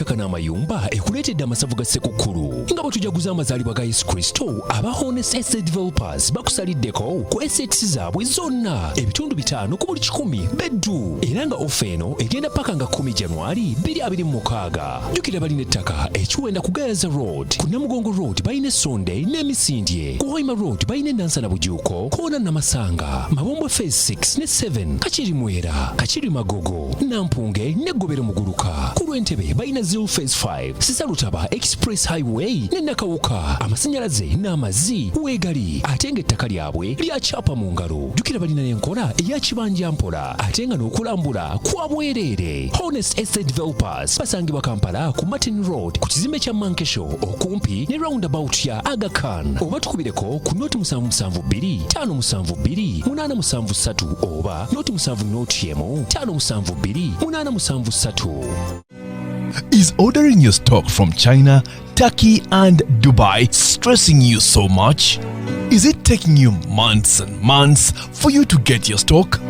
ettaka n'amayumba ekuleetedde amasavu ga Ssekukkulu nga bwe tujaguza amazaalibwa ga Yesu Kristo aba Honest Estate Developers bakusaliddeko ku assets zaabwe zonna ebitundu 5 ku buli 100 beddu era nga ofa eno egenda paka nga 10 January 2026. Jjukira balina ettaka ekiwenda ku Gayaza Road, ku Namugongo Road balina Sonde n'Emisindye, ku Hoima Road balina Nansana Bujuuko, Koona Namasanga, Mabombo Phase 6 ne 7, Kachiri Mwera, Kachiri Magogo, Nampunge ne Gobero Muguluka, ku Lwentebe balina Zero Phase 5, Sisarutaba Express Highway ne Nakawuka, amasannyalaze n'amazzi weegali ate ng'ettaka lyabwe lyacapa mu ngalo. Jjukira balina n'enkola eya kibanja mpola ate nga n'okulambula kwa bwereere. Honest Estate Developers basangibwa Kampala ku Martin Road ku kizimbe kya Mankesho okumpi ne roundabout ya Aga Khan, oba tukubireko ku noti 772 572 873 oba noti 7 572 873. Is ordering your stock from China, Turkey and Dubai stressing you so much? Is it taking you months and months for you to get your stock?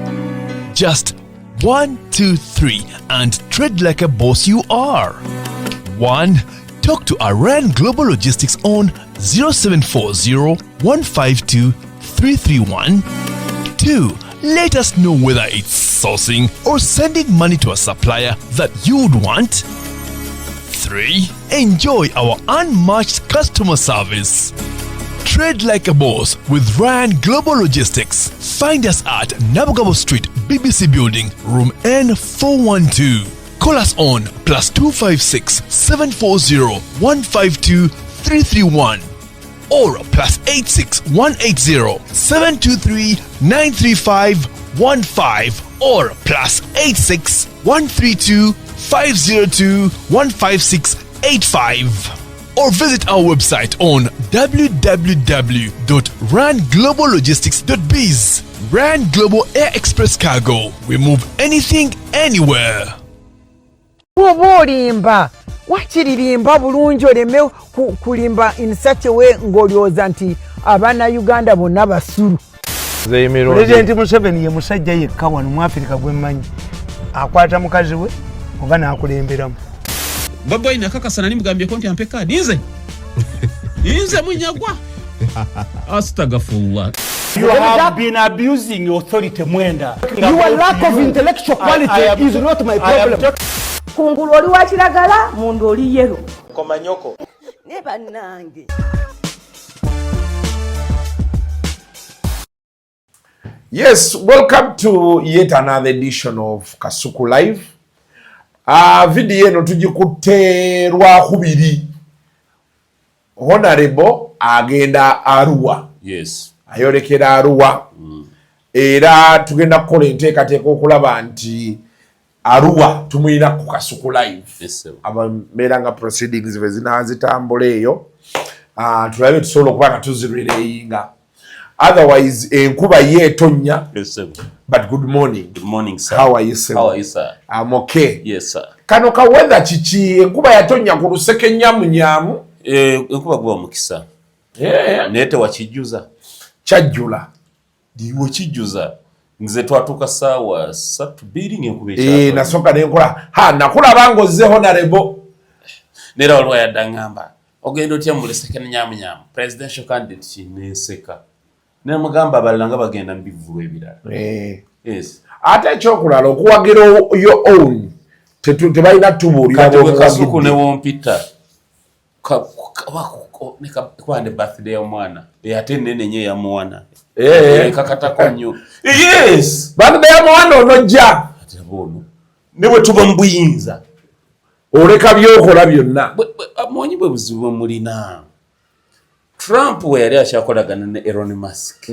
Just 1, 2, 3 and trade like a boss you are. 1. Talk to Iran Global Logistics on 0740 152 331. 2. Let us know whether it's sourcing or sending money to a supplier that you would want. 3. Enjoy our unmatched customer service. Trade like a boss with Ryan Global Logistics. Find us at Nambooze Street, BBC Building, Room N412. Call us on +256 740 152 331 or +86 180 723 935 15 or +86 132 502 15685. Or visit our website on www.rangloballogistics.biz. Rand Global Air Express Cargo. We move anything, anywhere. Olimba wakiririmba bulungi oleme kulimba in such a way ng'olyoza nti abaana Uganda bonna basulu. President Museveni ye musajja yekka wano mu Africa gwemmanyi akwata mukazi we oba n'akulemberamu. Baboy nakakasana nimugambye konti ampe kadi nze Munyagwa. Astagfirullah. You have been abusing authority, Mwenda. Your lack of intellectual quality is not my problem. Kungulu oli wa kiragala, mundu oli yero. Komanyoko. Ne bannange. Yes, welcome to yet another edition of Kasuku Live. Video eno tujikutte lwakubiri. Honorable agenda Arua. Yes. Ayolekera Arua. Era tugenda kukola enteekateeka okulaba nti Arua tumuyina ku Kasuku Live. Yes, ababeera nga proceedings ze zinaazitambula eyo. Tulabe tusobola okuba nga tuzirwireyinga. Otherwise, enkuba yeetonya. Yes, sir. But good morning. Good morning, sir. How are you, sir? How are you, sir? I'm okay. Yes, sir. Kano ka weather kiki enkuba yatonya ku luseke nyamunyamu. Enkuba gwa mukisa. Yeah. Nete wakijuza. Kyajjula. Diwo kijuza. Nze twatuka sawa 3 building enkubesha. Nasoka nenkola. Nakulaba ngozze honorable. Nera olwa yadangamba. Ogendo tya mu luseke nyamunyamu. Presidential candidate chineseka. Ne mugamba balanga bagenda mbivulu ebirala. Yes. Ate ekyokulala okuwagira your own tebalina tubuulira Kasuku ne wompita kwande birthday ya mwana ate nene nye ya mwana kakatako nnyo. Yes, birthday ya mwana onojja ate bono ne bwe tuba mbuyinza oleka byokola byonna amonyi bwe buzibu mulina. Trump we yali akyakolagana ne Elon Musk.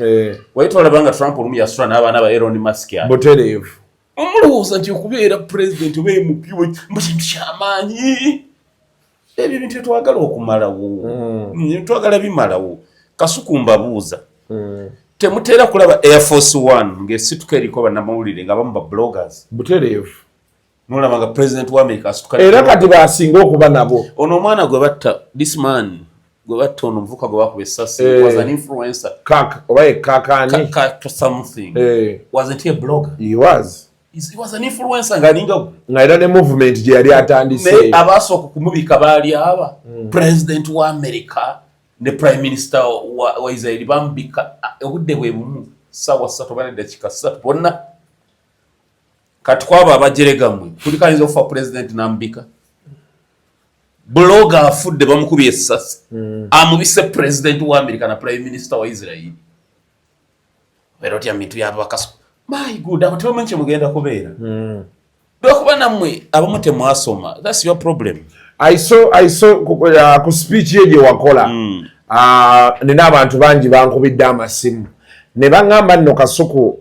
Wayitwala banga Trump olumu yasula n'abaana ba Elon Musk ya. Butereevu. Omulowooza nti okubeera president oba MP we kintu ky'amaanyi. Ebyo bintu twagala okumalawo. Twagala bimalawo. Kasuku mbabuuza. Temutera kulaba Air Force One ng'esituka eriko bannamawulire nga bamu ba bloggers. Butereevu. Nolaba nga president wa America asituka. Era kati baasinga okuba nabo. Ono omwana gwe batta this man. Gwabato mvuka gwabakuba essasi was an influencer. Kaka, oba kakani. Kaka to something. Wasn't he a blogger? He was. He was an influencer ngaira ne movement je yali atandise abasooka kumubika baali aba president wa America ne prime minister wa Israel bambika obudde bwe bumu sawa 3 bane dakika 3 bonna kati kwaba abajeregamwe kulikaniza ofa president nambika blogger afudde bamukubye essasi amubise president wa America na prime minister wa Israel beroti amitu yaba Kasuku my good abatwe menche mugenda kubeera dokuba namwe abamute mwasoma that's your problem. I saw ku speech yeje wakola nina abantu bangi bankubidde amasimu ne bangamba nno Kasuku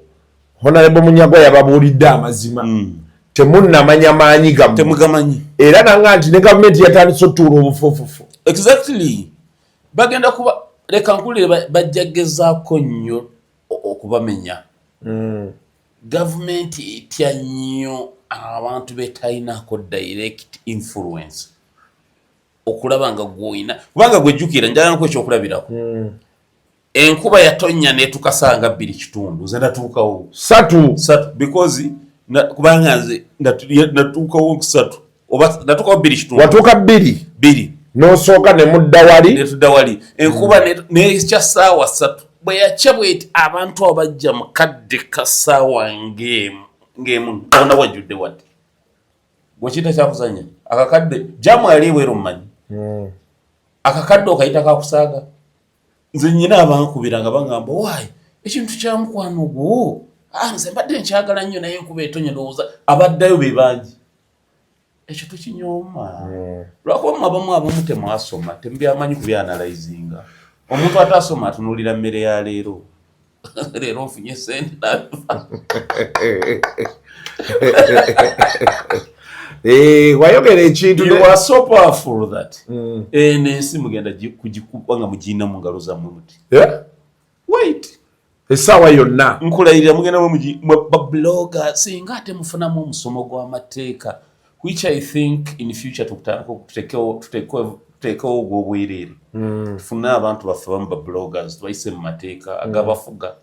Honorable Munyagwa yababuulidde amazima temunnamanya maanyi gammwe temugamanyi era nanga nti ne gavumenti yatandise otuula obufuufufu exactly bagenda kuba leka nkulire bajjagezaako nnyo okubamenya gavumenti etya nnyo abantu betayinaako direct influence okulaba nga gwoyina kubanga gwejjukira njagala nku ekyokulabirako enkuba yatonnya netukasanga 2 kitundu nze natuukawo 3 because kubanga nze natuukawo 3 oba natuukawo 2 kitundu watuuka 2 n'osooka ne mudda wali enkuba nekya ssaawa 3 bwe yakya bweti abantu abajja mu kadde ka ssaawa ng'emu ona wajjudde wadde gwekiyita kyakuzanya akakadde jamu yali eweero mmanyi akakadde okayita kakusaaga nze nnyina abankubira nga bangamba waayi ekintu kya mukwano gwo nze mbadde nkyagala nnyo naye enkuba etonye ndowooza abaddayo be bangi ekyo tukinyooma lwakuba abamu temwasoma temubyamanyi kubyanalizinga omuntu atasoma atunuulira mmere ya leero leero nfunye sente wayogera ekintu you are so powerful that n'ensi mugenda kugikuba nga mugiyina mu ngalo zammwe muti wait essaawa yonna nkulayirira mugenda bablogger singa ate mufunamu omusomo gw'amateeka which I think in future tutekewo ogw'obwereere tufune abantu baffe bamu babloggers tubayise mu mateeka agabafuga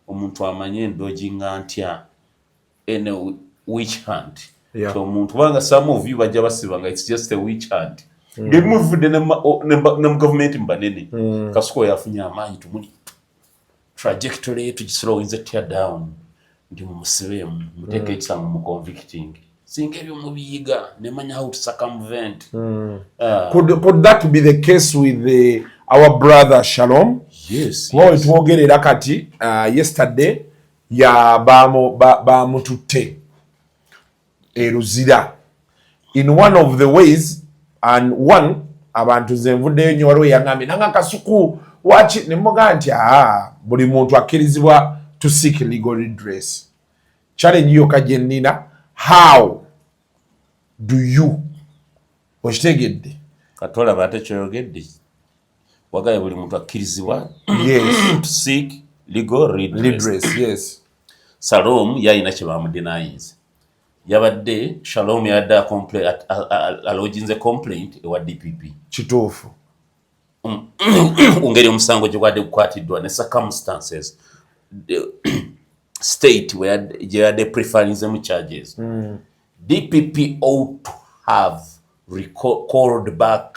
omuntu amanye endojinga ntya ene witch hunt so omuntu kubanga some of you bajja basiba nga it's just a witch hunt ngemuvudde ne mu government mbanene Kasuku yafunye amaanyi tumuli trajectory tugislowinze tya down ndi mumusibeemu muteeke ekisango mu convicting singa ebyo mubiyiga nemanya how to circumvent could that be the case with our brother Shalom? Yes. Twogerera kati yesterday bamututte eruzira in one of the ways and one abantu zenvuddeyo nnyo waliwo yangambye nanga Kasuku waki nemuga nti buli muntu akkirizibwa to seek legal redress. Challenge yokka gye nnina, how do you okitegedde katola bate kyoyogedde wagaye buli muntu akkirizibwa to seek legal redress. Yes. Shalom yayina kye bamudenayinze yabadde Shalom yadde aloginze complaint ewa DPP kituufu ngeri omusango gye gwadde gukwatiddwa ne circumstances state gye yadde preferring charges. DPP ought to have called back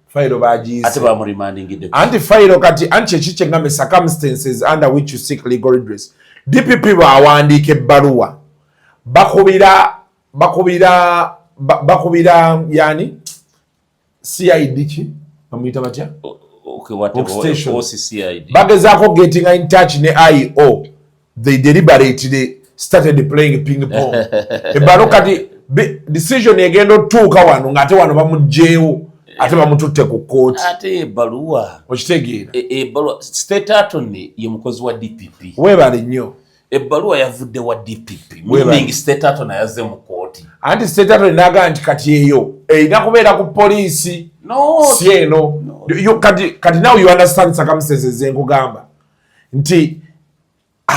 file bagiyise ate bamurimandingidde anti file kati anti ekikye ngambe circumstances under which you seek legal redress. DPP bawandiika ebbaluwa bakubira yani CID ki bamuyita batya bagezaako getting in touch ne IO. They deliberately started playing ping pong. Ebbaluwa kati decision egenda otuuka wano ng'ate wano bamugjeewo ate bamututte ku kooti ate ebbaluwa okitegeera ebbaluwa state attorney ye mukozi wa DPP weebale nnyo ebbaluwa yavudde wa DPP meaning state attorney yazze mu kooti anti state attorney n'agamba nti kati eyo erina kubeera ku poliisi si eno kati now you understand circumstances zenkugamba nti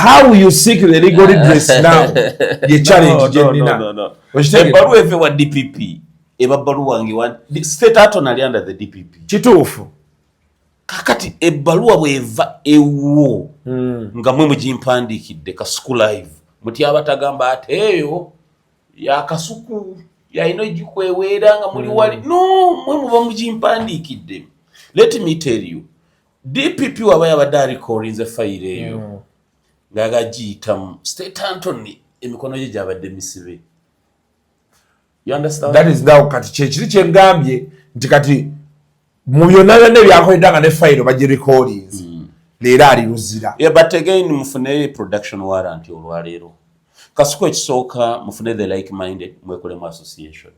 how you seek the legal redress now ye challenge gyenina ebbaluwa eve wa DPP ebabbaluwa nge state attorney ali under the DPP kituufu kakati ebbaluwa bweva ewo nga mwe mugimpandiikidde Kasuku Live muti abatagamba ate eyo ya Kasuku yalina ogikweweera nga muli wali no mwe muba mugimpandikidde. Let me tell you, DPP waba yabadde alikolinze fayiro eyo ng'agagiyitamu State Anthony emikono gye gyabadde misibe. You understand? That is now kati kyekiri kyengambye nti kati mu byonna byonna ebyakoledda nga ne fayiro bagirekodinze leero ali luzira. Yeah, but again mufune production warrant olwaleero. Kasuku ekisooka mufune the like minded mwekolemu association.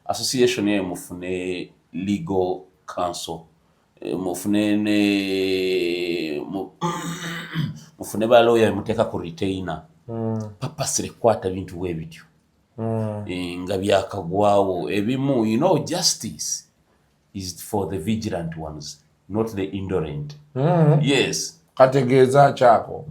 Association ye mufune legal counsel. Mufune ba lawyer muteka ku retainer. Papa sire kwata bintu we bityo. Nga byakagwawo ebimu, you know, justice is for the vigilant ones, not the indolent. Yes. Kategeeza chako.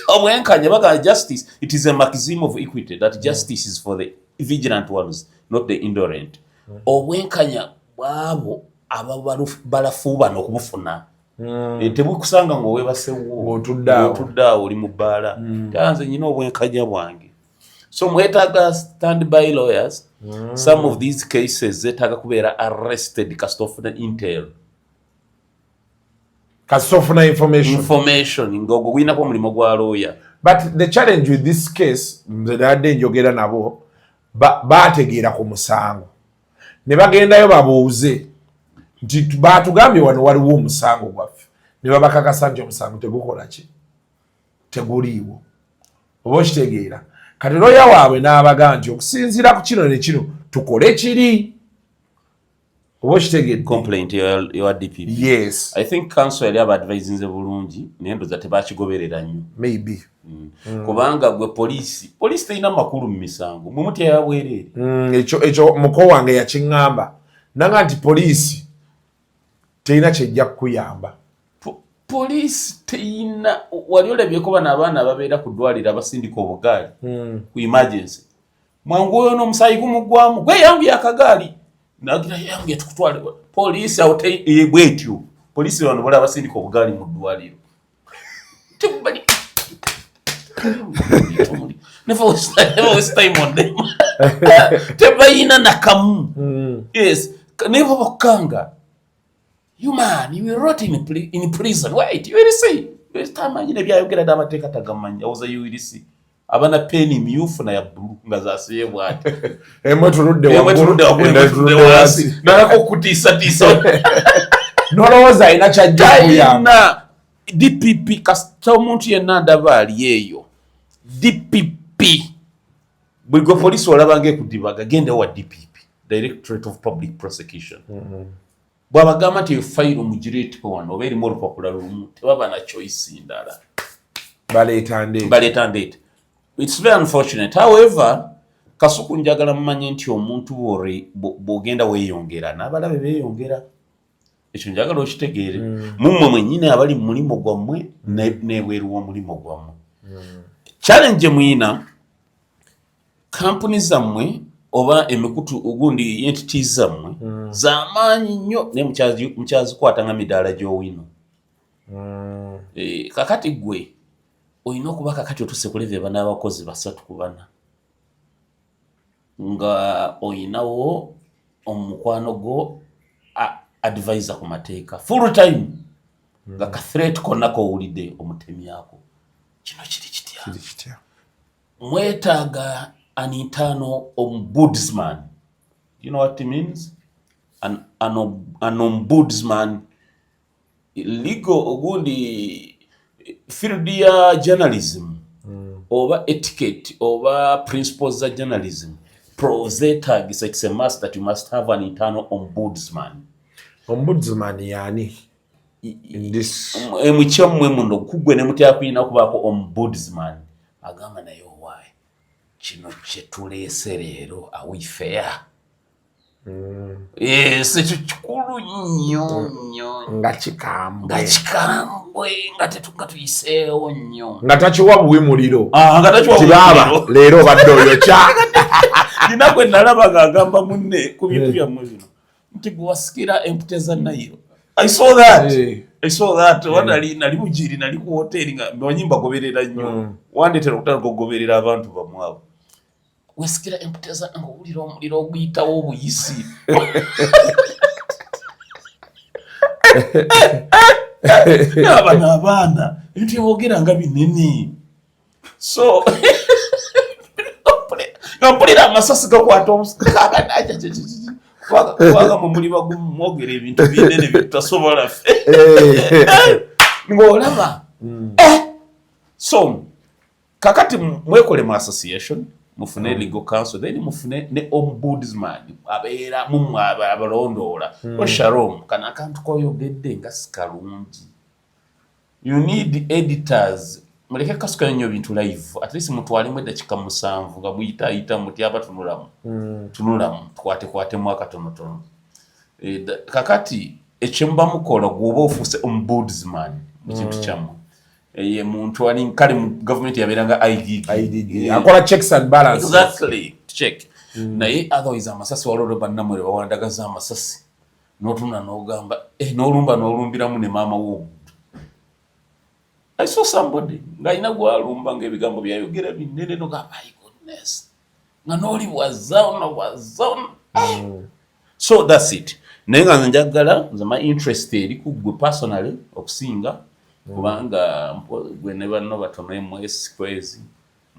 Obwenkanya baga justice, it is a maxim of equity that justice is for the vigilant ones, not the indolent. Obwenkanya bwabo balafuba n'okubufuna. Tebukusanga ngo webasewo otuddawo oli mu bbaala. Tanze nyina obwenkanya bwange. So mwetaaga standby lawyers. Some of these cases zetaaga kubeera arrested kasitofuna intel. Kasitofuna information. Ng'ogwo gwinako omulimu gwa lawyer. But the challenge with this case, nze nadde njogera nabo, baategeera ku musango. Ne bagendayo babuuze nti baatugambye wano waliwo omusango gwaffe. Ne babakakasa nti omusango tegukola ki? Teguliiwo. Oba okitegeera. Kati lawyer waabwe n'abaga nti okusinziira ku kino ne kino tukole kiri. Oba okitegedde? Complaint your DPP. Yes. I think council yali abadvisinze bulungi naye ndoza tebakigoberera nnyo. Maybe. Kubanga gwe poliisi terina makulu mu misango. Mwe mutya yabwerere. Ekyo muko wange yakiŋŋamba. Nanga nti poliisi terina kyejja kukuyamba. Poliisi terina wali olabyeko bano abaana ababeera ku ddwaliro abasindika obugaali ku emergency. Mwangu oyo n'omusaayi gumuggwamu gwe yangu yakagaali. Nagira yangu tukutwale. Poliisi awote bwetyo. Poliisi bano bali abasindika obugaali mu ddwaliro. Tebali. Never waste time on them. Tebayina nakamu. Yes. Never wakanga. You man, you were rot in prison. Wait, you will see. This time I didn't get a damatek tagamanya. I was a UDC. Abana penny myufu na ya blue ngaza siye bwati. Emoturude wasi. Narako kutisa tisa. Noloza inacha jaya. Na DPP kasta omuntu yenna ndabali yeyo. DPP. Bwigo police walabange kudibaga gende wa DPP. Directorate of Public Prosecution. Bwabagamba nti file mujirate ko wano very more popular room tebaba na choice ndala. Baleta ndate. It's very unfortunate. However, Kasuku njagala mmanye nti omuntu bwogenda weeyongera n'abalabe beeyongera. Ekyo njagala okitegeere. Mummwe mwennyini abali mu mulimo gwammwe n'ebweru w'omulimo gwammwe. Challenge muyina kampuni zammwe oba emikutu ugundi entities zammwe z'amaanyi nnyo ne mukyazikwata nga midaala gy'owino. Kakati gwe oyina okuba kakati otuse ku level n'abakozi 3 ku 4 nga oyinawo omukwano go advisor ku mateeka full time nga ka threat konna kowulidde omutemyako. Kino kiri kitya. Mwetaaga an internal ombudsman. You know what it means? An ombudsman. Legal ogundi field ya journalism over etiquette over principles of journalism. Proseta it's a must that you must have an internal ombudsman. Ombudsman yani in this mukyamwe muno kugwe ne mutya kuyina kubaako ombudsman agamba nayo why kino kyetuleese leero awifair. Yes, ekyo kikulu nnyo nga kikambwe nga tuyiseewo nnyo nga takiwa buwi muliro tibaba leero badde oyo kya nina gwe nalaba ng'agamba munne ku bintu byammwe bino nti gwe wasikira empute za Nile. I saw that. I saw that nali mujiri nali ku hotel nga mbanyimba goberera nnyo wandetera okutala goberera abantu bamwabo wesikira emputeza ngo ulira omuliro oguyitawo obuyisi abaana ebintu byogera nga binene so mpulira amasasi gakwata omusika waga mumuli bagumwogera ebintu binene byetasobola ng'olaba so kakati mwekole mu association mufune legal counsel then mufune ne ombudsman abeera mumwe abalondoola Shalom kana akantu koyogedde nga sikalungi you need editors muleke kasuka nnyo bintu live at least mutwalimu eddakiika 7 nga muyitaayita muti aba tunulamu tukwate mwaka tonotono kakati ekyemuba mukola gwoba ofuuse ombudsman mu kintu kyammwe ye muntu ali kale mu government yabeeranga IDD akola checks and balances exactly check naye otherwise amasasi walolo bannamwe bawandagaza amasasi n'otuna n'ogamba n'olumba n'olumbiramu ne maama wo I saw somebody nga ina gwalumba ng'ebigambo byayogera binene n'ogamba my goodness nga n'oli wazaona so that's it naye nga nze njagala nze my interest eri ku gwe personally okusinga kubanga gwe ne banno batono mwesikwezi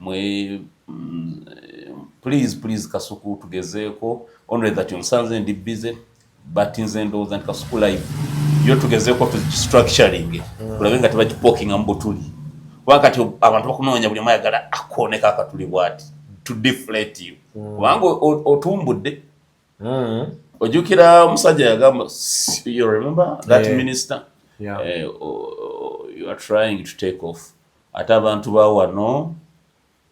mwe please Kasuku tugezeeko only that yonsanze ndi busy but nze ndowooza nti Kasuku Live yo tugezeeko structuring kulabe nga tebagipokinga mbutuli wakati abantu bakunoonya buli mayagala akoneka akatuli bwati to deflate you kubanga otumbudde ojukira omusajja yagamba you remember that minister you are trying to take off ate abantu bawano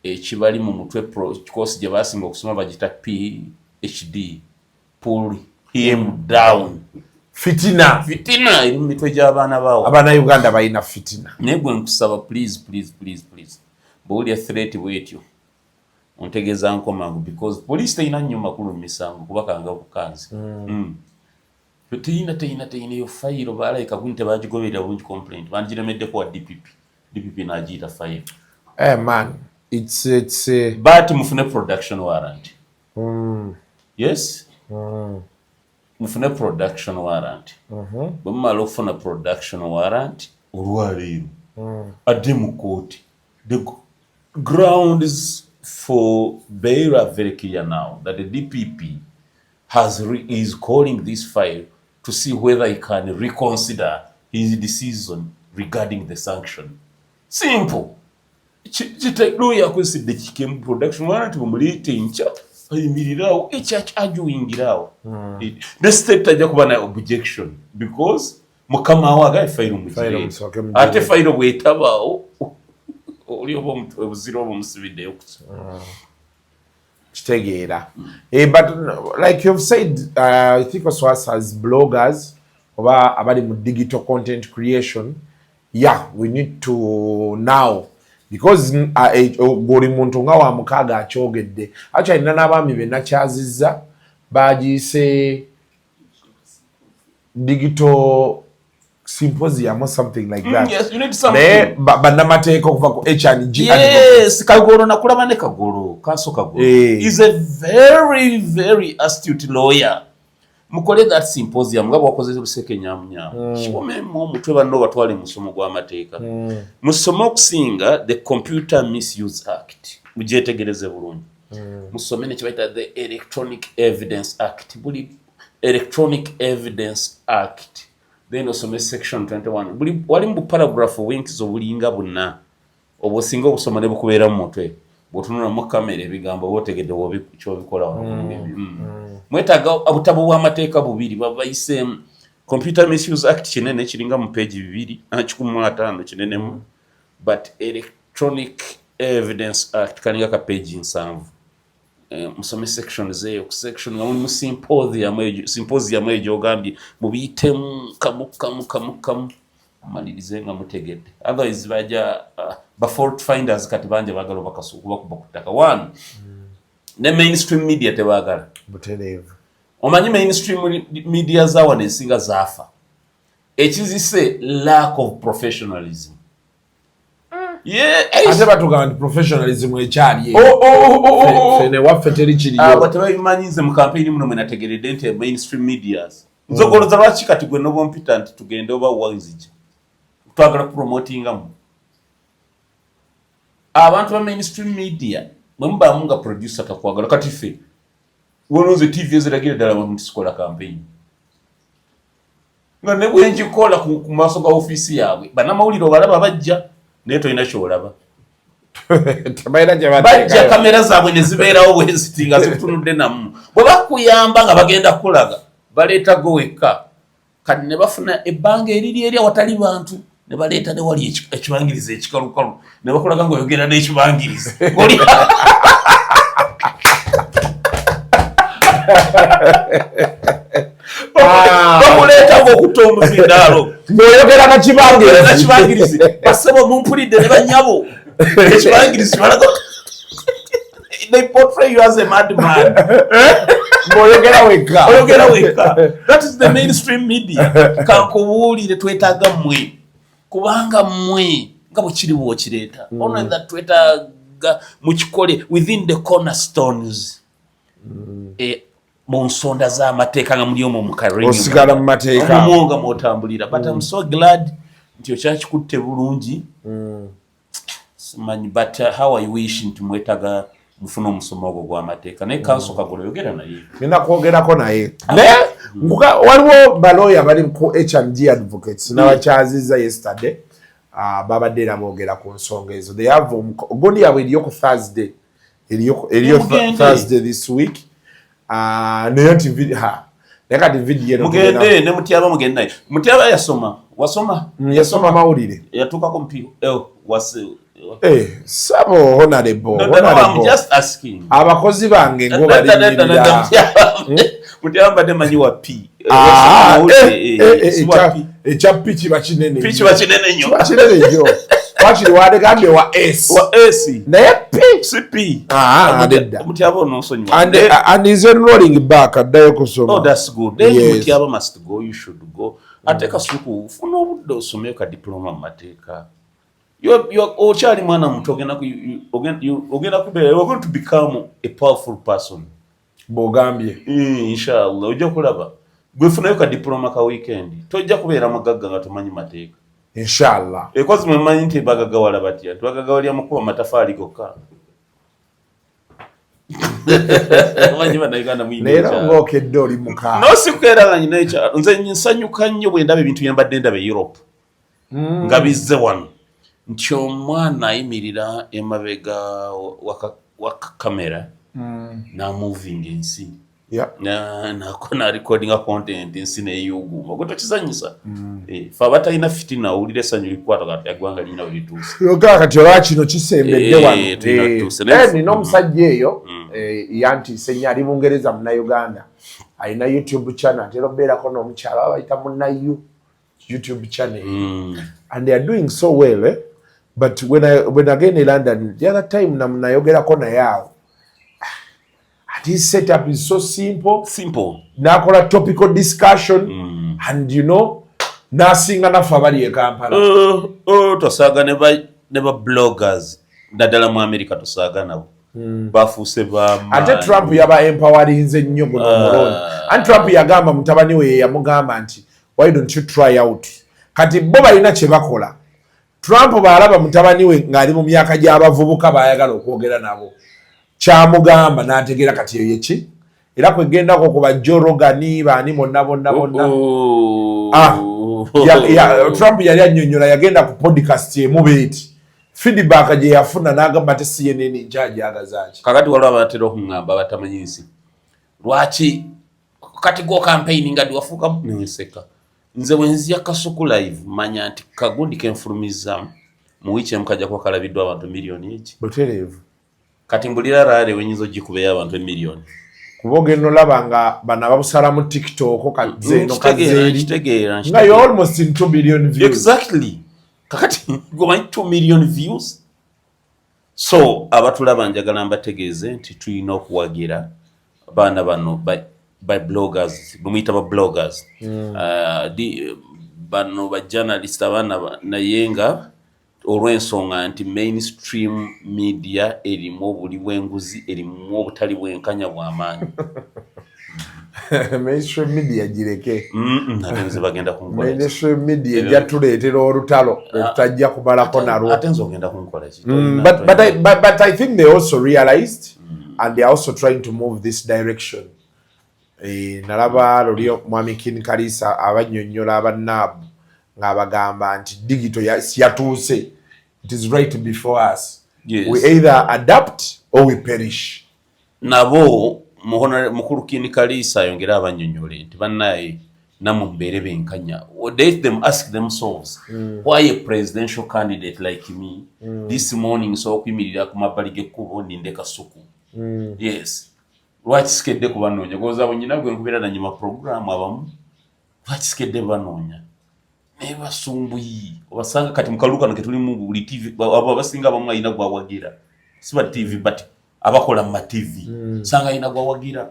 ekibali mu mutwe course gye basinga okusoma bagita PhD pull him down fitina eri mu mitwe gy'abaana bawo abaana Uganda balina fitina naye gwe nkusaba please bw'olya threat bwetyo ontegeeza nkomangu because police teyina nnyo makulu mu misango kubakanga bukanzi teyina yo fayiro balayika kunte bagigoberera bungi complaint bangiremeddeko wa DPP n'agiyita fayiro man it's but mufune production warrant yes mufune production warrant bwe mumala okufuna production warrant olwaleero adde mu kooti the grounds for bail are very clear now that the DPP is calling this file to see whether he can reconsider his decision regarding the sanction. Simple. Lawyer kwesidde kikemu production warrant bumulite incha ayimirirawo ekyaki ajuingirawo the state tajja kuba na objection because mukama wa aga file mujire ate file bwetabaawo oli obuzira obumusibiddeyo kitegeera but like you've said I think also as bloggers oba abali mu digital content creation we need to now because goli muntu nga wa mukaaga akyogedde actually nina n'abaami be nakyazizza bagiyise digital symposium or something like that. Yes, you need something. Bannamateeka okuva ku HNG. Yes, Kagoro nakulaba ne Kagoro, Kanso Kagoro. He's a very, very astute lawyer. Mukole that symposium nga bwakoze luseke nyamunyamu. Kibomemu omutwe banno batwale musomo gw'amateeka. Musomo okusinga the Computer Misuse Act. Mugyetegereze bulungi. Musome ne kibayita the Electronic Evidence Act. Buli Electronic Evidence Act. Then osome section 21. Buli wali mu paragraph winks obulinga bonna. Obusinga obusoma ne bukubeera mu mutwe. Botunula mu kamera ebigambo botegedde wobi kyo bikola wano. Mwetaga abutabo bw'amateeka bubiri babayise Computer Misuse Act kinene kiringa mu page 2 na 15 kinenemu but Electronic Evidence Act kaninga ka page 7. Musome section zeyo ku section nga mu symposium ejo gambye mubiyitemu kamu malirize nga mutegedde otherwise baja ba fault finders kati banje bagalo bakasukuba kubakutaka one ne mainstream media tebagala butelevu omanyi mainstream media zawa nesinga zafa ekizise lack of professionalism. Ate batugamba nti professionalism ekyali fene waffe teri kiriyo. Abo tebabimanyize mu campaign muno mwe nategeredde nti mainstream medias nzogoloza lwaki kati gwe nobompita nti tugende oba wanzija twagala promotingamu abantu ba mainstream media bwe mubamu nga producer takwagala kati ffe wonoze TV eziragira ddala mu sikola campaign nga ne bwe njikola ku maaso ga office yaabwe bannamawulire obalaba bajja naye tolina kyolaba bajja kamera zaabwe ne zibeerawo bwe ziti nga zikutunudde namu bwe bakuyamba nga bagenda kulaga baleeta go wekka kati ne bafuna ebbanga eriri eri awatali bantu ne baleeta ne wali ekibangiriza ekikalukalu ne bakulaga ng'oyogera n'ekibangiriza bakuleeta ng'okutta omuzindaalo ng'oyogera nakibangirizi basebo mumpulidde ne banyabo ekibangirizi balaga they portray you as a madman ng'oyogera wekka. That is the mainstream media. Kankubuulire twetaaga mmwe kubanga mmwe nga bwe kiri bw'okireeta only that twetaaga mukikole within the cornerstones mu nsonda z'amateeka nga muli omwo osigala mu mateeka omumonga mwotambulira but I'm so glad nti okyakikutte bulungi simanyi but how I wish nti mwetaaga mufuna omusomo ogwo gw'amateeka naye kanso kagolo yogera naye ngenda kwogerako naye naye waliwo balooya bali ku H&G advocates n'abakyaziza yesterday babadde era boogera ku nsonga ezo they have ogundi yaabwe eriyo ku Thursday eriyo Thursday this week naye nti naye kati video mugende ne Mutyaba mugende naye Mutyaba yasoma mawulire yatuukako mpiyo Sabo honorable. I'm just asking. Abakozi bange ngo bali Mutyaba temanyi wa P. Echa pichi bakinene. Pichi bakinene nnyo. Bakinene nnyo. Wakiri wadegambe wa S. Naye P. Adedda. Mutyaba onosonyiwa. And is enrolling back addayo kusoma. Oh, that's good. Then Mutyaba must go. You should go. Ate Kasuku ufuna obudde osomye ka diploma mu mateeka. Ochali mwana muto ogenda kubeera you're going to become a powerful person. Bogambye. Inshallah ojja kulaba. Gwe funayo ka diploma ka weekend. Tojja kubeera magagga nga tomanyi mateeka. Inshallah. Ekozi mmanyi nti bagagga wala batya. Bagagga wali amukuba matafaali gokka. Manyi bana Uganda mwine. Leero ng'okedde oli muka. No sikweraganye n'ekya. Nze nsanyuka nnyo bwe ndaba ebintu byembadde ndaba Europe. Nga bizze wano. Nti omwana ayimirira emabega waka kamera namoving ensi nakona recordinga content ensi neyuguma gwe tokizanyisa fe abatalina fitina owulira essanyu likwata kati eggwanga lirina we lituuse yogera kati olwa kino kisembedde wano nina omusajja eyo yantiise nnyo ali Bungereza Munnayuganda alina YouTube channel atera obeerako n'omukyala babayita Munnayu YouTube channel and they are doing so well but when again in London the other time nayogerako naye awo his setup is so simple nakola topical discussion and you know nasinga nafe abali e Kampala tosaaga ne ba bloggers naddala mu America tosaaga nabo bafuuse bamaanyi ate Trump yaba empoweringze nnyo guno omulonde and Trump yagamba mutabani we yamugamba nti why don't you try out kati bo balina kye bakola Trump baalaba mutabani we ng'ali mu myaka gy'abavubuka baayagala okwogera nabo kyamugamba n'ategeera kati eyo yeki era kwegendako ku Joe Rogan baani bonna Trump yali annyonnyola yagenda ku podcast emu beeti feedback gye yafuna n'agamba ate CNN nkyajagazaaki kakati waliwo abatera okuŋŋamba batamanyi nsi lwaki kati go campaign nga diwafuuka nenseka nze bwenzija Kasuku Live manya nti kagundi kenfulumiza mu wiiki emu kajja kuba kalabiddwa abantu miliyoni eki butereevu kati mbulira raale wenyinza ogikubeyo abantu emiliyoni kuba ogenda olaba nga bano ababusala mu TikTok kitegeera nga you're almost in 2 billion views exactly kakati gomanyi 2 million views so abatulaba njagala mbategeeze nti tulina okuwagira baana bano by bloggers bumuyita ba bloggers bano ba journalist abana naye nga olw'ensonga nti mainstream media erimu obuli bw'enguzi erimu obutali bwenkanya bw'amaanyi. Mainstream media gireke. Natenze bagenda kunkola. Mainstream media jatuleetera olutalo tutajja kubalako nalwo. Atenze ogenda kunkola ki? But I think they also realized and they are also trying to move this direction. Nalaba lulio mwami Kin Kalisa abannyonnyola abannabu ng'abagamba nti digital yatuuse. It is right before us. Yes. We either adapt or we perish. Nabo mukuru Kin Kalisa ayongera abannyonnyole nti bannaye namwe mbeere benkanya. Let them ask themselves, why a presidential candidate like me this morning so okuyimirira ku mabbali g'ekkubo ninde Kasuku? Yes. Lwaki sikedde kubanoonya? Goza bunyina gwe nkubira na nyuma program abamu. Lwaki sikedde banoonya? Ne basumbuyi. Obasanga kati mukaluka nke tuli mu buli TV abo basinga abamu ayina gwawagira. Siba TV but abakola mu TV. Sanga ayina gwawagira.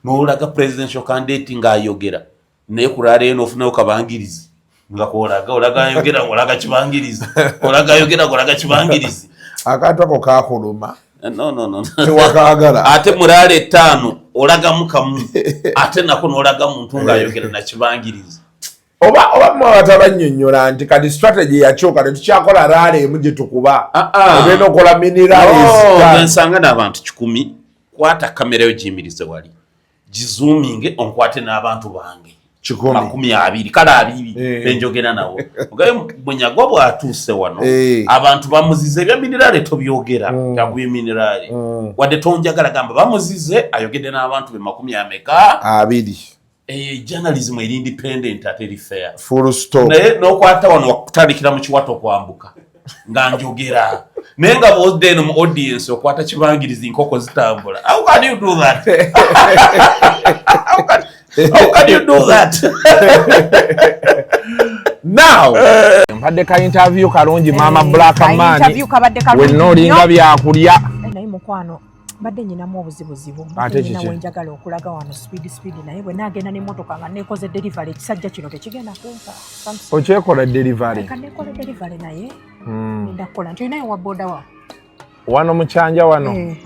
N'olaga presidential candidate ng'ayogera. Naye kulala eno ofuna okabangirizi. Nga olaga ayogera olaga kibangirizi. Olaga ayogera olaga kibangirizi. Akatako kakuluma. No. Tewakaagala. Ate mulale 5 olaga mukamu. Ate nako n'olaga muntu ng'ayogera na kibangirizi. Oba mwabatabanyonnyola nti kati strategy yakyoka tetukyakola laale emu gye tukuba. Ogenda okola minerals. Ensanga n'abantu 10 kwata kamera yo giyimirize wali. Gizoominge onkwate n'abantu bange. 20 kale 2 benjogera nawo. Ogaye Munyagwa bw'atuuse wano. Abantu bamuzize ebya minerale tobyogera. Yakuye minerale. Wadde tonjagala gamba bamuzize ayogedde n'abantu be 2. Journalism eri independent ate eri fair. Full stop. Naye n'okwata wano wakutandikira mu kiwato kwambuka. Nga njogera. Naye nga bw'odde mu audience okwata kibangirizi nkoko zitambula. How can you do that? How can you do that? Now, mpadde ka interview kalungi mama Black Man. Wenno olinga byakulya. Naye mukwano badde nyinamu obuzibuzibu. Ate nyina wenjagala okulaga wano speed naye bwe nagenda n'emmotoka nga nekoze delivery ekisajja kino tekigenda kumpa. Okyekola delivery. Ka nekola delivery naye ndakola nti naye wa boda wa wano mukyanja wano.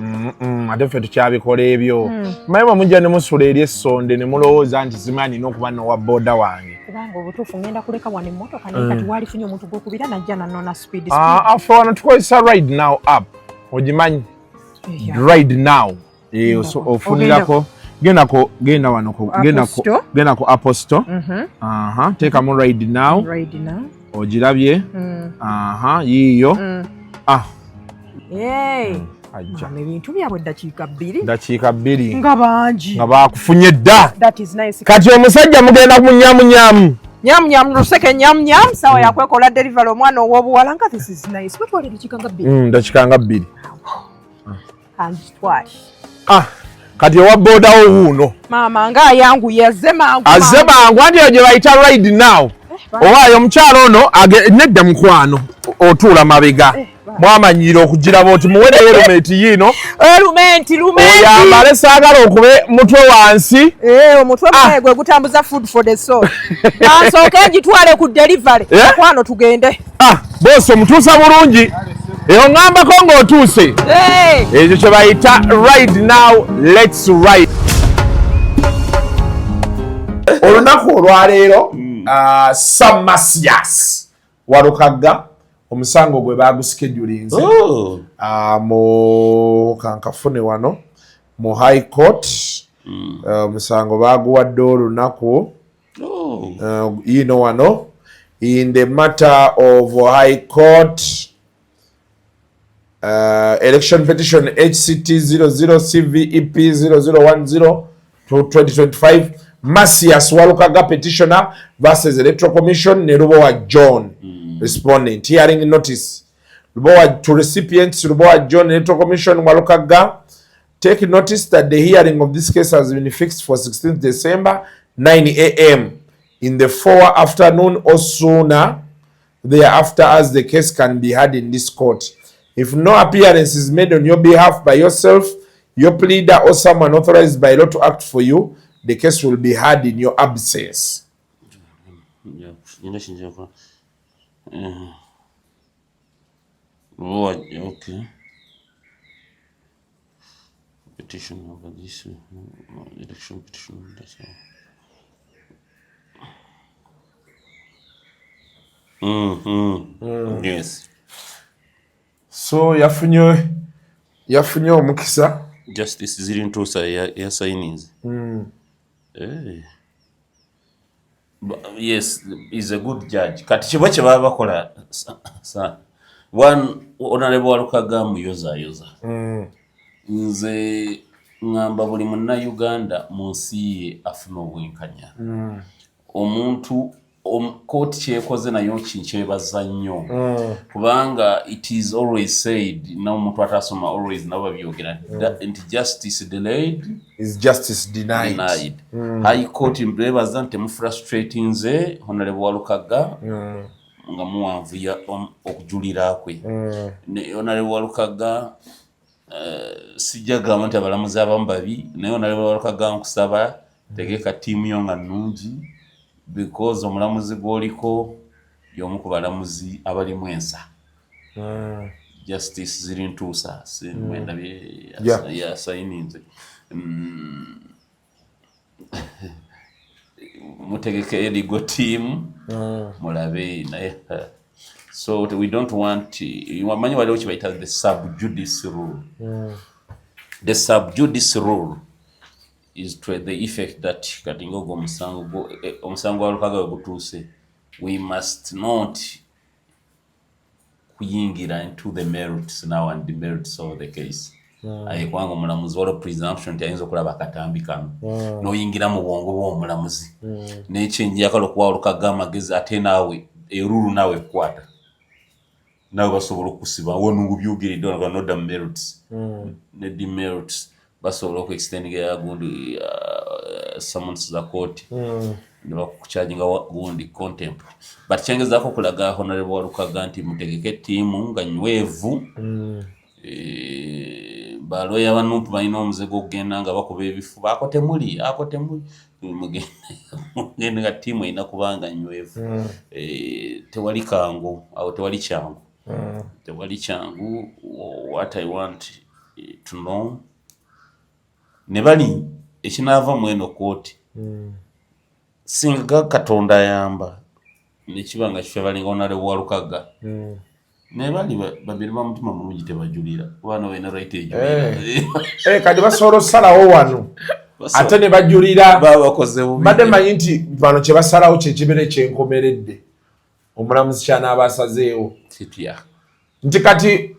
Ate ffe tukyabikola ebyo. Mayiba mujja ne musula eri essonde ne mulowooza nti zimanyi n'okuba nowa boda wange. Kubanga obutuufu ngenda kuleka wano emmotoka naye kati walifunye omuntu gw'okubira najja nanona speed. Affe wano tukozesa ride now app. Ogimanyi? Ride now. Ofunirako. Genda wano genda ku Apple Store. Teekamu ride now. Ogirabye. Yiiyo. Ebintu byabwe dakiika 2 nga bangi nga bakufunye dda. That is nice. Kati omusajja mugenda ku nyamunyamu luseke nyamunyamu sawa yakwekola delivery omwana ow'obuwala nga this is nice. Wetwale dakiika nga 2. Dakiika nga 2. Kati owa boda wo wuuno maama nga ayanguye azze mangu anti eyo gye bayita ride now. Owaayo omukyalo ono nedda mukwano otuula mabega. Mwamanyira okugiraba oti muwereyo lumenti yino. Lumenti. Oyambale saagala okube mutwe wansi. Omutwe gwe gutambuza food for the soul. Ansooke ngitwale ku delivery. Mukwano tugende. Bosi omutuusa bulungi. Eyo ngambako ng'otuuse. Ekyo kye bayita ride now, let's ride. Olunaku olwaleero Sam Masias Walukagga omusango gwe baguschedulinze mu kankafune wano mu High Court. Omusango baguwadde olunaku wano in the matter of High Court election petition HCT 00 CVEP 0010 to 2025 Masias Walukagga petitioner versus Electoral Commission ne Lubowa John respondent. Hearing notice Lubowa to recipients Lubowa John Electoral Commission Walukagga, take notice that the hearing of this case has been fixed for 16th December 9 a.m. in the 4 afternoon or sooner thereafter, as the case can be heard in this court. If no appearance is made on your behalf by yourself, your pleader, or someone authorized by law to act for you, the case will be heard in your absence. Okay. Petition over this election petition. That's all. Yes. So yafunye omukisa. Justice zirintuusa ya signings. Hey. Yes, he's a good judge. Kati kiba kye baba bakola one honorable Walukaga muyoza. Nze ngamba buli Munnayuganda mu nsi ye afuna obwenkanya. Omuntu kooti kyekoze nayo kinkyebaza nnyo kubanga it is always said n'omuntu atasoma always nabo babyogera nti justice delayed is justice denied. High court mbebaza nti mufrustrating nze Honorable Walukaga nga muwanvuya okujulira kwe Honorable Walukaga sijja gamba nti abalamuzi abamu babi naye Honorable Walukaga nkusaba tegeka tiimu yo nga nnungi because omulamuzi gwoliko y'omu ku balamuzi abalimu ensa. Justice zirintuusa mwenda ya signings. Mutegeke eligo team mulabe naye so we don't want wamanyi waliwo kibayita the subjudice rule. The subjudice rule is to the effect that katingo omusango Walukaga gutuuse we must not kuyingira into the merits now and the merits of the case. Ayikwanga omulamuzi waliwo presumption nti ayinza okulaba akatambi kano n'oyingira mu bwongo bw'omulamuzi n'ekyenjagala okuwa Walukaga amagezi ate naawe erulu naawe ekkwata naawe basobola okusiba wonu byogeredde nodda mu merits ne demerits basobola okuextendinga ya gundi summons za court ne bakucharginga gundi contempt but kyengezaako okulaga Honorable Walukaga nti mutegeke tiimu nga nywevu baloya banumpu balina omuzego okugenda nga bakuba ebifuba ako temuli mugende nga tiimu erina kubanga nywevu tewali kangu awo tewali kyangu what I want to know ne bali ekinaava mweno kooti singa Katonda ayamba nekibanga kife balinga Honorable Walukaga ne bali babiri ba mutima mulungi tebajulira bano bena right ejulira kati basobola osalawo wano ate ne bajulira babakoze bubi badde manyi nti bano kye basalawo kye kibere kyenkomeredde omulamuzi kyanaaba asazeewo kitya nti kati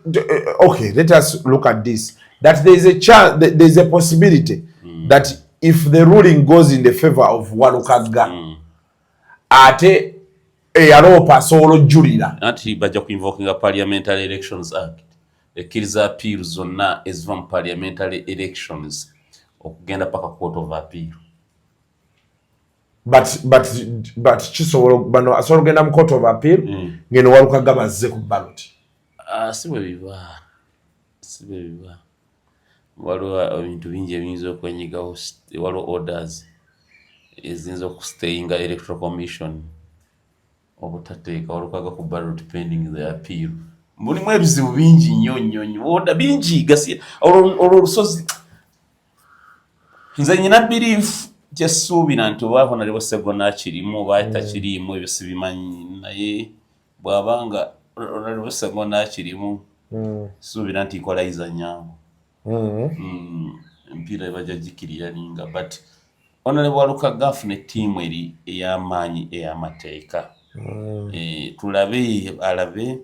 okay, let us look at this that there is a chance, there is a possibility that if the ruling goes in the favor of Walukaga ate eyaloopa asobola ojulira ati bajja kuinvokinga Parliamentary Elections Act ekkiriza appeal zonna eziva mu parliamentary elections okugenda paka court of appeal but kisobola bano asobola okugenda mu court of appeal ngeno Walukaga bazze ku ballot si bwe biba waliwo ebintu bingi ebiyinza okwenyigawo waliwo orders eziyinza okustayinga electoral commission obutateeka Walukaga ku ballot pending the appeal mulimu ebizibu bingi nnyo oda bingi gasi olwo olusozi nze nyina belief gyesuubira nti oba Honorable Segona kirimu oba takirimu ebyo sibimanyi naye bw'abanga Honorable Segona kirimu suubira nti equalizer nyangu empiira ebajja gikiriyaninga but Honorable Walukaga afune ttiimu eri ey'amaanyi ey'amateeka tulabe alabe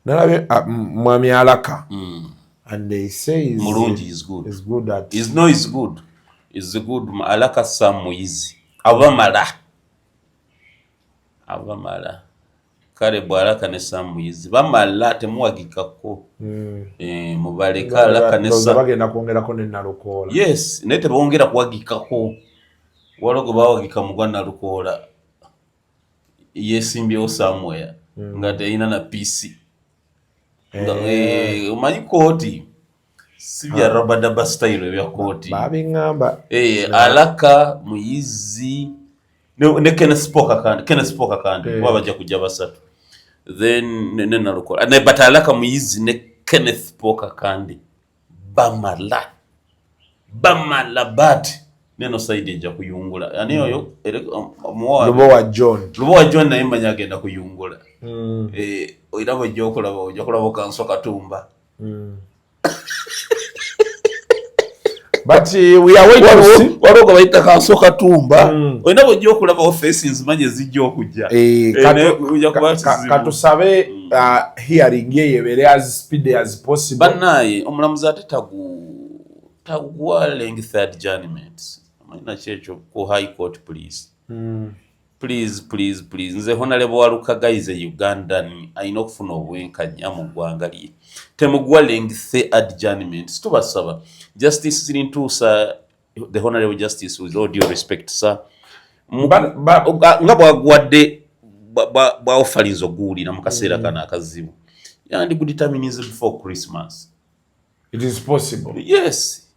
nalabe mwami Alaka and they say mulungi is good at is good Alaka Samuizi abamala kale bw'Alaka ne Samuizi bamala temuwagikako mubaleka Alaka ne Samuizi bagenda kwongerako ne Nalukoola yes naye tebongera kuwagikako waliwo gwe bawagika mugwa Nalukoola yesimbyewo somewhere nga teyina na PC omanyi kooti si bya rabadaba style ebya kooti babiŋŋamba Alaka muyizi ne Kenneth Spoka kandi wabajja kujja basatu then ne nalukola ne batalaka muyizi ne Kenneth Spoka kandi bamala but neno side ejja kuyungula yani oyo Lubowa John naye manya agenda kuyungula oirabo jokulaba kanso katumba but we are waiting to see waroga baita kanso katumba oirabo jokulaba offices manje zijjo okujja katusabe hearing ye very as speedy as possible banaye omulamuzi ate taguwa length adjournment amina checho ku high court please nze honorable Walukagaize Ugandan ayina okufuna obwenkanya mu ggwanga lye temugwa length adjournment tubasaba justice Sirintuusa the honorable justice with all due respect sir nga bwagwadde bwa offerings oguli na mukaseera kana akazibu yandi good determinism before Christmas it is possible yes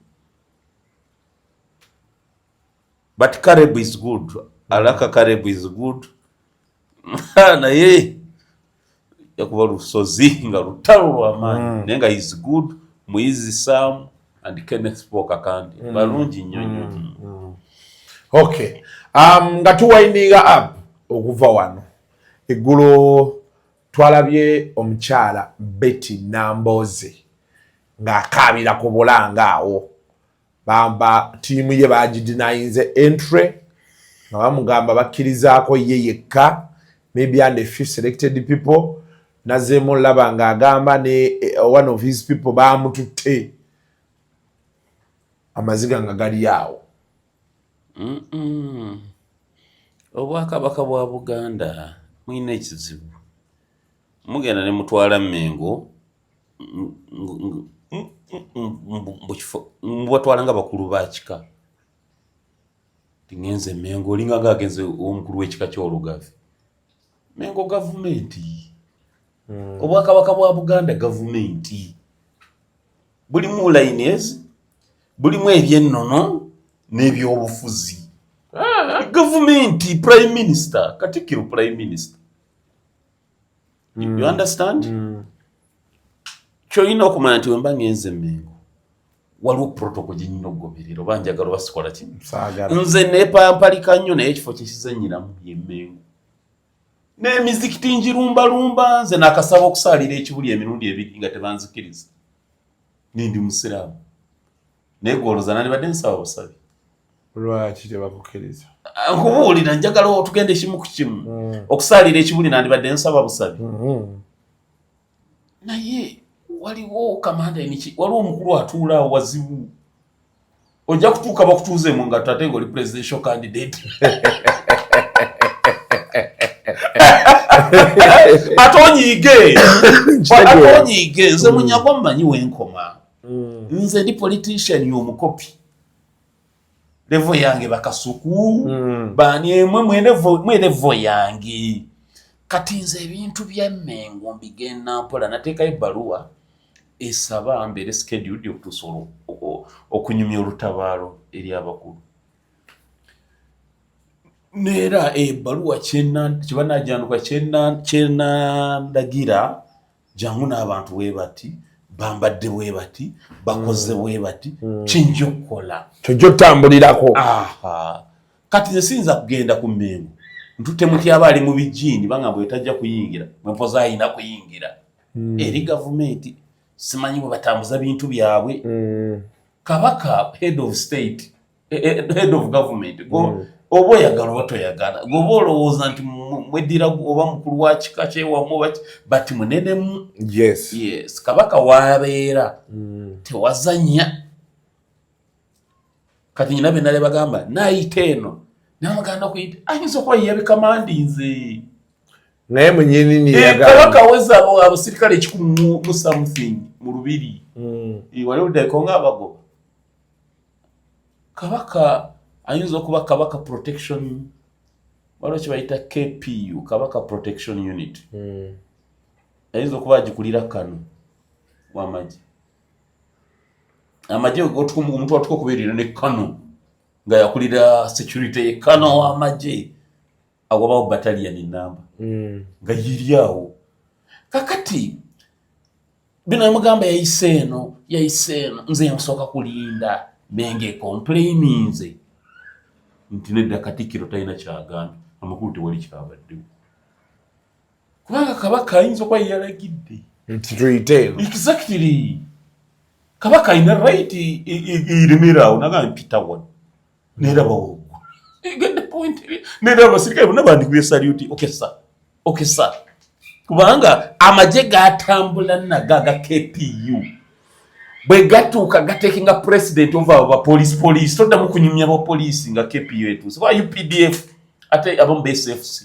but Caleb is good alaka Caleb is good naye yakuba lusozi nga lutalo lw'amaanyi naye nga is good muyizi Sam and Kenneth Spoka kandi balungi nnyo okay nga tuwindinga up okuva wano eggulo twalabye omukyala Betty Nambooze ng'akaabira ku bulanga awo bamba tiimu ye bagidinayinze entry nga bamugamba bakkirizaako ye yekka maybe and a few selected people nazeemu laba ng'agamba ne one of his people baamututte amaziga nga gali awo obwakabaka bwa Buganda mwine ekizibu mugenda ne mutwala Mengo mbatwala nga bakulu bakika tingenze Mengo linga gagenze omukulu w'ekika ky'Olugavi Mengo gavumenti obwakabaka bwa Buganda gavumenti buli mu lines buli mu ebyennono n'ebyobufuzi gavumenti prime minister Katikkiro prime minister you understand kyoyina okumanya nti wemba ngenze Mengo waliwo protocol gyenyina okugoberera oba njagala basikola kimu nze nepampalika nnyo naye ekifo kyesize nnyinamu ye Mengo n'emizikiti njirumbalumba nze nakasaba okusaalira ekibuli emirundi ebiri nga tebanzikiriza nindi musiraamu naye gwoloza nandibadde nsaba busabi lwaki tebakukkiriza nkubuulira njagala otugende ekimu ku kimu okusaalira ekibuli nandibadde nsaba busabi naye waliwo kamanda eniki waliwo omukulu atuulaawo wazibu ojja kutuuka bakutuuzeemu nga tate ng'oli presidential candidate atonyiige nze Munyagwa mmanyi w'enkoma nze ndi politician y'omukopi levo yange bakasuku baani emwe mwenevo yange kati nze ebintu bya Mengo mbigenda mpola nateekayo ebbaluwa esaba mbeere scheduled okutuusa okunyumya olutabaalo eri abakulu neera ebbaluwa kyebanajjanduka kyenandagira jangu n'abantu bwe bati bambadde bwe bati bakoze bwe bati kinja okukola kyojja otambulirako kati nze siyinza kugenda ku Mengo ntute muti aba ali mu bijiini bangamba etajja kuyingira mwepoza ayina kuyingira eri gavumenti simanyi bwe batambuza bintu byabwe kabaka head of state head of government oba oyagala oba toyagala goba olowooza nti mweddira oba mukulu wa kika kyewamu bati munenemu yes kabaka waabeera tewazanya kati nyina be nale bagamba naayita eno namuganda kuyita ayinza okuba yeyabikamandi nze naye mwenyini kabaka aweza abasirikale 100 something mu lubiri wali uddaeko ng'abagoba kabaka ayinza okuba kabaka protection waliwo kyebayita KPU kabaka protection unit ayinza okuba agikulira Kano w'amagye amagye omuntu watuka okubeerera ne Kano nga yakulira security ye Kano w'amagye awabawo battalion namba nga yiriawo kakati bino yamugamba yayise eno nze nsooka kulinda Menge complaininze nti nedda Katikkiro talina kyagambye amakulu tewali kyabaddewo kubanga Kabaka ayinza okuba yalagidde nti tuyite exactly Kabaka ayina right iremeraawo nagamba mpita wano nerabawo get the point neraba abasirikale bonna bandikuye salute okay sir kubanga amagye gatambula naga KPU bwe gatuuka gatekinga president over police toddamu kunyumya ba police nga KPU etuuse wa UPDF ate abamu BSFC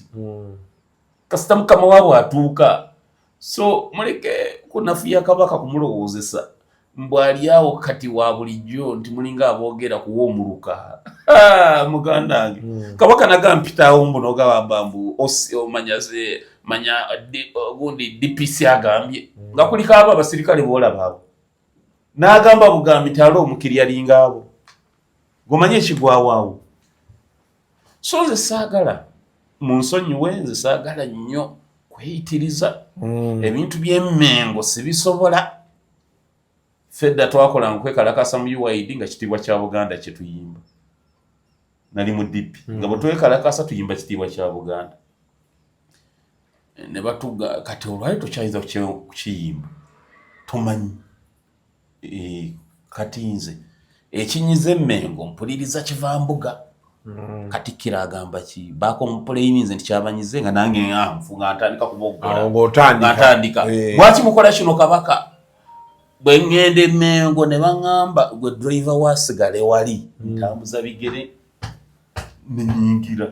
kasita mukama waabwe atuuka so muleke kunafuya Kabaka kumulowoozesa mbwali awo kati wa bulijjo nti mulinga aboogera kuwa omuluka muganda wange Kabaka nagampitaawo mbuno gabamba mbu omanyaze manya gundi DPC agambye nga kuliko abo abasirikale boolaba abo n'agamba bugambi talo omukirya linga abo gomanye ekigwawaawo so nze saagala mu nsonyiwe nze saagala nnyo kweyitiriza ebintu by'emmengo sibisobola fedda twakola nkwekalakasa mu UID nga kitiibwa kya Buganda kye tuyimba nali mu DP nga bwe twekalakasa tuyimba kitiibwa kya Buganda ne batuga kati olwali tokyayinza kukiyimba tomanyi kati nze ekinyize emmengo mpuliriza Kivambuga Katikkiro agamba ki baako mupulaininze nti kyabanyize nga nange nfu nga ntandika kuboggera ng'otandika lwaki mukola kino Kabaka bwe ŋŋenda emmengo ne baŋŋamba gwe driver waasigale wali ntambuza bigere nenyingira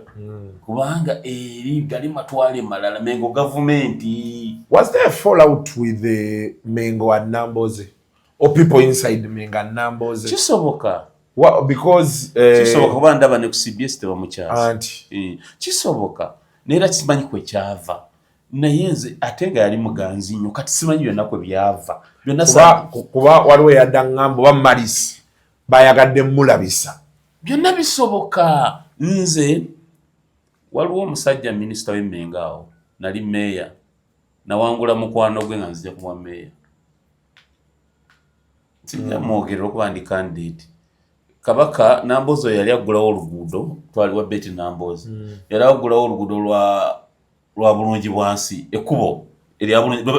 kubanga eri gali matwale malala Mengo government. Was there a fallout with the Mengo and Nambooze or people inside the Mengo and Nambooze? Kisoboka. What, because kisoboka kuba ndaba ne ku CBS tebamukyaza kisoboka neera kimanyi kwe kyava naye nze ate nga yali muganzi nnyo kati simanyi byonna kwe byava byonna kuba waliwo yadda ŋŋamba oba Marisi bayagadde mulabisa byonna bisoboka. Nze waliwo omusajja minisita w'Emmengo awo nali meeya nawangula mukwano gwe nga nzija kuba meeya sinjamwogerera okuba ndi candidate. Kabaka Nambooze yali agulawo oluguudo twaliwa Betty Nambooze yali agulawo oluguudo lwa bulungi bwansi ekkubo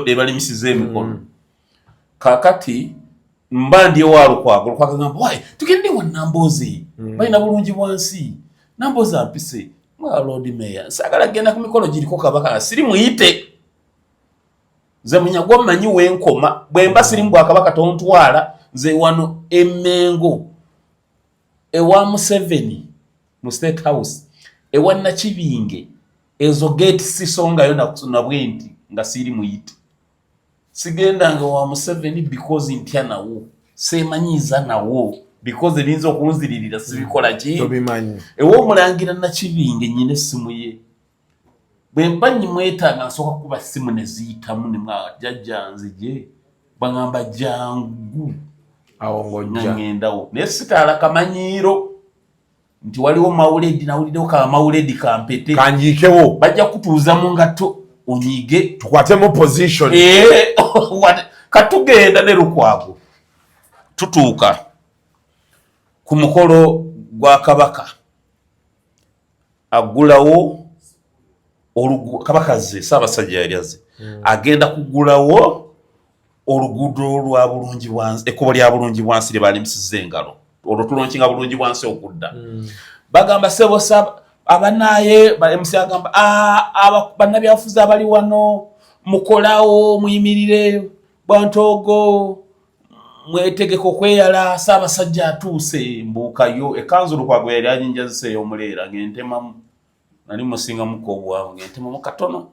ebalimisiza emikono kakati mba ndi ewaalukwago gamba wayi tugende wa Nambooze balina bulungi bwansi Nambooze ampise nga Lord Mayor saagala genda ku mikolo giriko Kabaka siri muyite ze Munyagwa mmanyi w'enkoma bwe mba siri mu Bwakabaka tontwala nze wano Emmengo ewa Museveni mu State House ewa Nakibinge ezo gate sisongayo na bwenti nga siri muyite sigenda nga wa Museveni because ntya nawo semanyiza nawo because elinza okunziririra sibikola ki tobimanyi ewo omulangira Nakibinge nyine simu ye bwe mba nyimwetaaga nsooka kuba simu ne ziyitamu ne mwajjajja nzije bangamba jangu awo ng'ojja ngendawo naye sitaala kamanyiiro nti waliwo mawuledi nawuliddewo ka mawuledi kampete kanjiikewo bajja kutuuza mu ngatto onyiige tukwatemu position katugenda ne Lukwago tutuuka ku mukolo gwa Kabaka agulawo Kabaka ze Ssaabasajja yali azze agenda kugulawo oluguudo lwa bulungi bwansi ekkubo lya bulungi bwansi lye balimisiza engalo olwo tulonkinga bulungi bwansi okudda bagamba sebo abanaye MC agamba bannabyafuzi abali wano mukolawo muyimirire Bwantogo mwetegeka okweyala Ssaabasajja atuuse mbuukayo ekanzu Lukwago yali anyinjaziseeyo omuleera ng'entemamu nali musingamuko obwavu ng'entemamu katono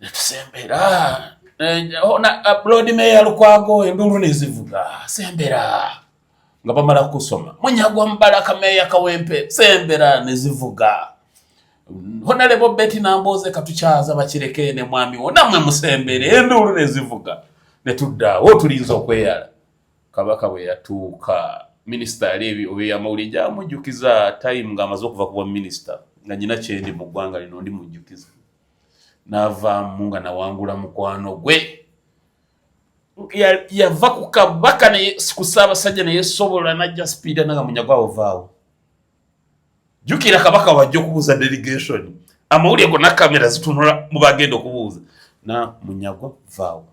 netusembera Lord Mayor Lukwago enduulu nezivuga sembera nga bamala kusoma Munyagwa Mubaraka Mayor Kawempe sembera nezivuga Honorable Betty Nambooze katukyaza bakireke ne mwami wo namwe musembere enduulu nezivuga netuddaawo tulinza okweyala Kabaka bwe yatuuka minister alebi owe amawulire jamujjukiza time ng'amaze okuva kuba minister nga nyina kyendi mu ggwanga lino ndi mujjukiza n'avaamu nga nawangula mukwano gwe yava ku kabaka naye ku Ssaabasajja naye sobola najja speeda nga Munyagwa ovaawo jjukira kabaka wajja okubuuza delegation amawulire gonna kamera zitunula mu bagenda okubuuza na Munyagwa vaawo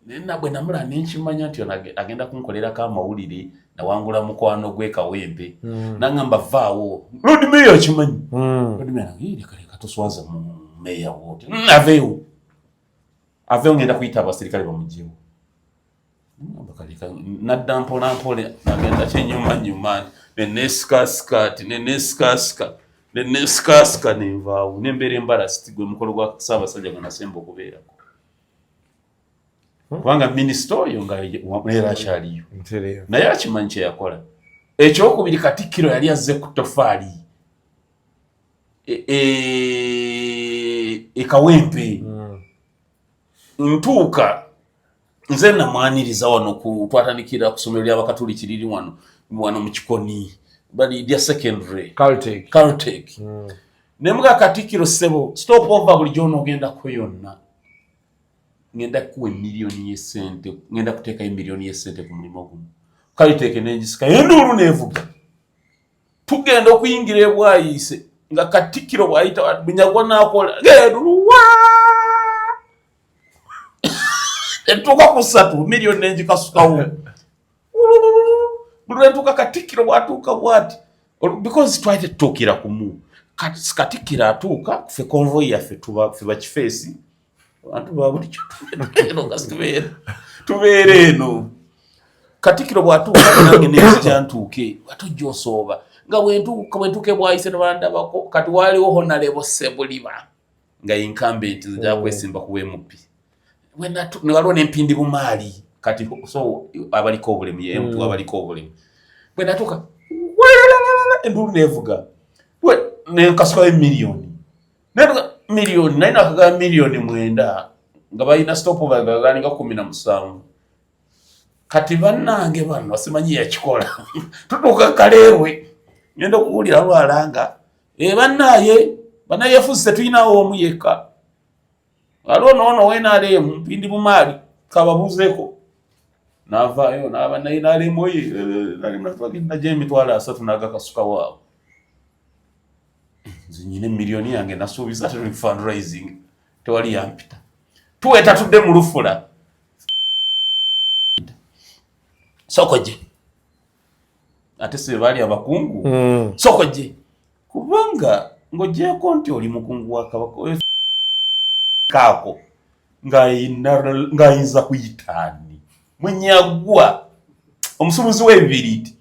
nena bwe namula nenkimanya nti agenda kunkolerako amawulire nawangula mukwano gwe Kawempe nangamba vaawo Lord Mayor akimanyi Lord Mayor leka toswaza mu meya wote aveewo ngenda kuyita abasirikale bamugyewo nadda mpolampola agenda kyenyumanyuma nenesikasika nenvaawo nembeera embalasi gwe mukolo gwa Ssaabasajja gwe nasemba okubeerako kubanga minisita oyo nga era akyaliyo naye akimanyi kyeyakola ekyokubiri Katikkiro yali azze ku tofaali Kawempe ntuuka nze namwaniriza wano twatandikira ku ssomero ly'Abakatoliki liri wano mu Kikoni bali lya secondary Caltech nemuga Katikkiro ssebo stop over buli gy'onogendako yonna ngenda kuwa miliyoni y'essente ngenda kuteekayo miliyoni y'essente ku mulimu guno Caltech nengisika enduulu neevuga tugenda okuyingira ebwayise nga Katikkiro bw'ayita Munyagwa n'akola ng'enduulu entuuka ku 3 miliyoni nengikasukawo buli lwentuuka Katikkiro bw'atuuka bw'ati because twali tetutuukira kumu Katikkiro atuuka ffe convoy yaffe ffe bakifeesi abantu babulijjo tubeere eno Katikkiro bw'atuuka nange nezija ntuuke atojja osooba nga bwentuuke bwayise nebandabako kati waaliwo Honorable Sebuliba nga incumbent zajakwesimba ku MP waliwo n'empindi bumaali kati so abaliko obulemu yemuntu abaliko obulemu bwe natuuka enduulu neevuga nenkasukayo miliyoni naye nakagaba miliyoni 9 nga balina stopover galinga 17 kati bannange bano basimanyi yakikola tutuuka Kaleerwe ngenda okuwulira lwalanga bannaye yafuuse tulinawo omu yekka waliwo noono NRM mpindi bumaali kababuuzeeko n'avaayo n'aba naye NRM oye najo emitwalo 3 n'agakasuka waawo nze nyina miliyoni yange nasuubiza tuli fundraising tewali yampita tuweta tudde mu lufula sokoje ate se bali abakungu sokoje kubanga ngojeko nti oli mukungu wa kabaka kako ngayinza kuyitani Munyagwa omusubuzi w'ebibiriti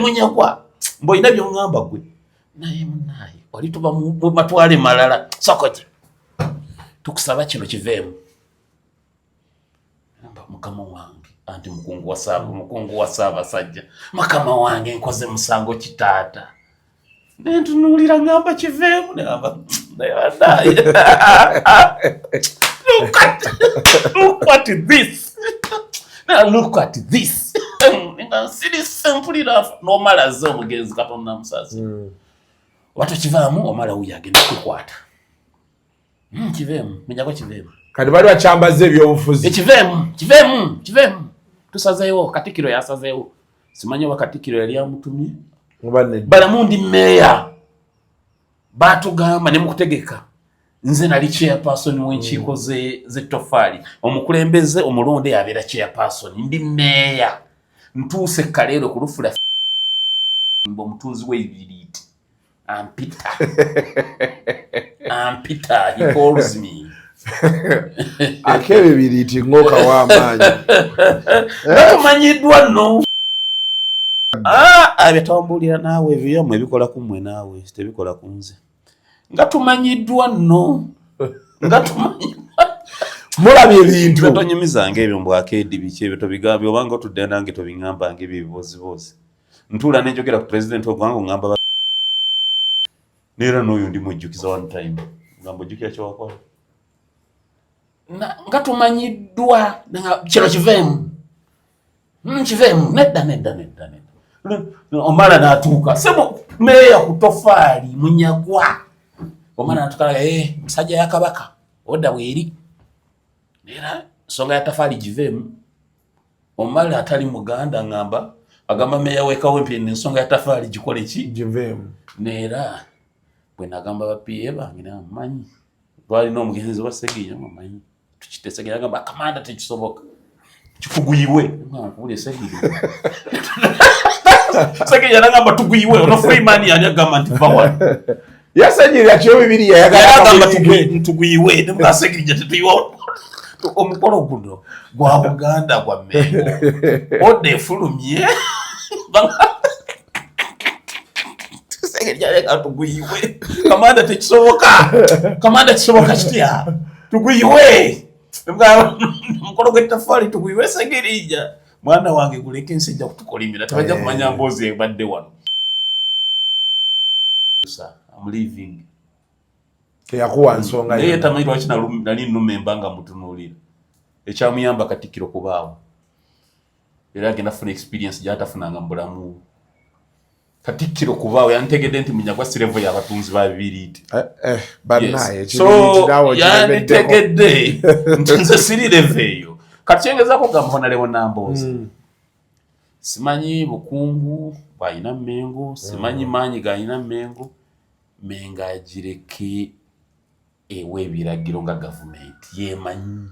Munyagwa mboyina byongamba gwe naye munaye oli tuba mu matwale malala sokoje tukusaba kino kiveemu mukama wange anti mukungu wa Ssaabasajja mukama wange nkoze musango kitaata nentunuulira ngamba kiveemu nengamba naye look at this now look at this siri simple enough nomalaze omugenzi Katonda musasi watu kivaamu omala uyo agenda kukwata kiveemu Munyagwa kiveemu kati bali bakyambaze ebyobufuzi kiveemu tusazeewo Katikkiro yasazeewo simanyi wa Katikkiro yali amutumye balamundi meya batugamba ne mukutegeka nze nali chairperson w'enkiiko z'ettofaali omukulembeze omulonde yabeera chairperson ndi meya ntuuse Kaleero ku lufula omutunzi w'ebibiriti ampita he calls me akebibiriti ng'oka w'amaanyi tumanyiddwa nno abyatawambulira naawe ebyamu ebikola ku mmwe naawe tebikola ku nze nga tumanyiddwa nno mulabye ebintu tonyumizanga ebyo mbwakedi biki ebyo tobigambye obanga otudde nange tobiŋŋambanga ebyo ebibozibozi ntuula nenjogera ku president ogwange oŋŋamba neera n'oyo ndi mujjukiza one time ngamba ojjukira kyewakola nga tumanyiddwa kino kiveemu kiveemu nedda omala n'atuuka sebo meeya ku tofaali Munyagwa omala n'atukala musajja ya Kabaka odda bweri era nsonga ya tafaali giveemu omala atali muganda ngamba agamba meeya w'ekawempe ensonga ya tafaali gikole ki giveemu neera bwe nagamba bapiye bange namumanyi twalina omugenzi wa Segiya mumanyi tukitesegira agamba kamanda tekisoboka kikuguyiwe nkubule Segiya nagamba tuguyiwe ono Freeman yani agamba nti bawa yasegira kyo bibiri yagamba tuguyiwe ne Segiya tetuyiwa omukolo guno gwa Buganda gwa Mengo ode fulumye Segiya tuguyiwe kamanda tekisoboka kitya tuguyiwe mukolo gw'ettafaali tuguyiwe Segiya mwana wange guleke ensi ejja kutukolimira tebajja kumanya Mbooze ebadde wano. I'm leaving. Teyakuwa nsonga naye tamanyi lwaki nali nnumemba nga mutunuulira ekyamuyamba Katikkiro kubaawo era agenda funa experience gy'atafunanga mu bulamu. Katikkiro kubaawo yantegedde nti Munyagwa si level y'abatunzi ba bibiriiti. Bannaye yantegedde nti nze siri level eyo. Kati kyengezako gamba Honorable Nambooze. Simanyi bukungu bw'alina Mengo, simanyi maanyi g'alina Mengo, Mengo agireke ewe ebiragiro nga gavumenti yeemanyi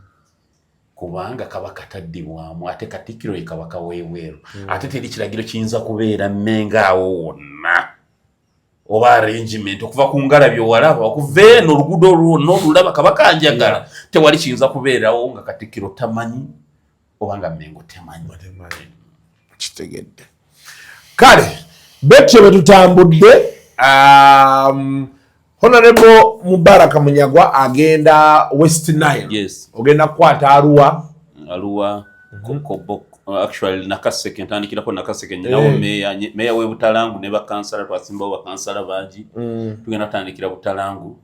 kubanga Kabaka taddibwamu ate Katikkiro ye Kabaka w'ebweru ate teri kiragiro kiyinza kubeera Mengo awo wonna oba arrangement okuva ku ngalabi owalaba okuva eno oluguudo n'olulaba Kabaka anjagala tewali kiyinza kubeerawo nga Katikkiro tamanyi oba nga Mengo temanyi. Kitegedde kale betyo bwe tutambudde Honorable Mubaraka Munyagwa agenda West Nile. Yes. Ogenda kukwata Arua actually Nakaseke ntandikirako Nakaseke nyinawo meya we Butalangu ne bakansala twasimbawo bakansala bangi tugenda kutandikira Butalangu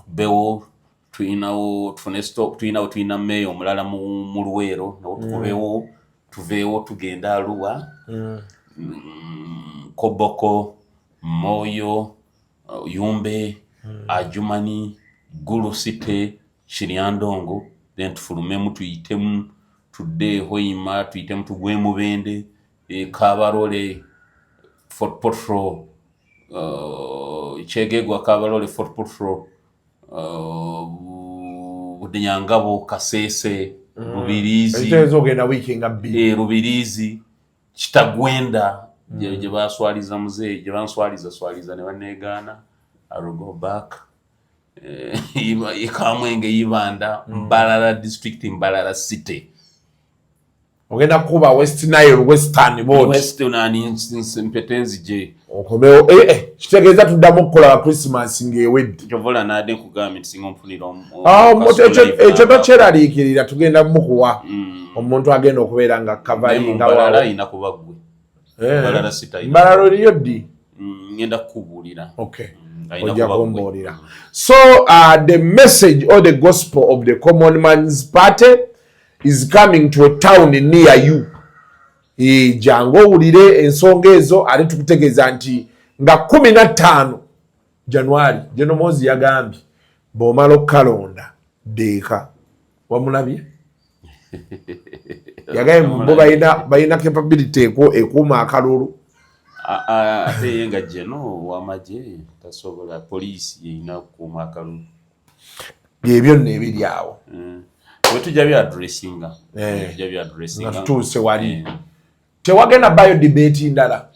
bewo tuyina meya omulala mu Luweero nawo tuveewo tugenda Arua Koboko Moyo Yumbe Ajumani Gulu City Shiryandongo then tufulumemu tuyitemu tudde Hoima tuyitemu tugwemu Bende Kabarole Fort Portro Chegegwa Kabarole Fort Portro Budinyangabo Kasese Rubirizi ezogenda weekend abbi Rubirizi Kitagwenda gye baswaliza muzeeyi gye banswaliza ne baneegaana I'll go back Kamwenge Ibanda Mbarara district Mbarara city ogenda kuba West Nile Western boat Western ani mpetenzi je okomeo kitegeeza tuddamu okukola Christmas ng'ewedde kyovola naade nkugambye nti singa onfunira ekyo tokyeraliikirira tugenda mukuwa omuntu agenda okubeera nga kavalingawaala ayina kuba gwe Mbarara oliyo ddi ngenda kukubuulira ojja kumbuulira. So the message or the gospel of the Common Man's Party is coming to a town near you. Jango owulire ensonga ezo ate tukutegeeza nti nga 15 January General Mozi yagambye bw'omala okukalonda deeka wamulabye yagambye bo balina capability ekuuma akalulu ate ye nga Geno w'amagye tasobola poliisi yeyina okukuuma akalulu byebyo nno ebiri awo bwe tujja byadressinga nga tutuuse wali tewagenda bayo debate ndala.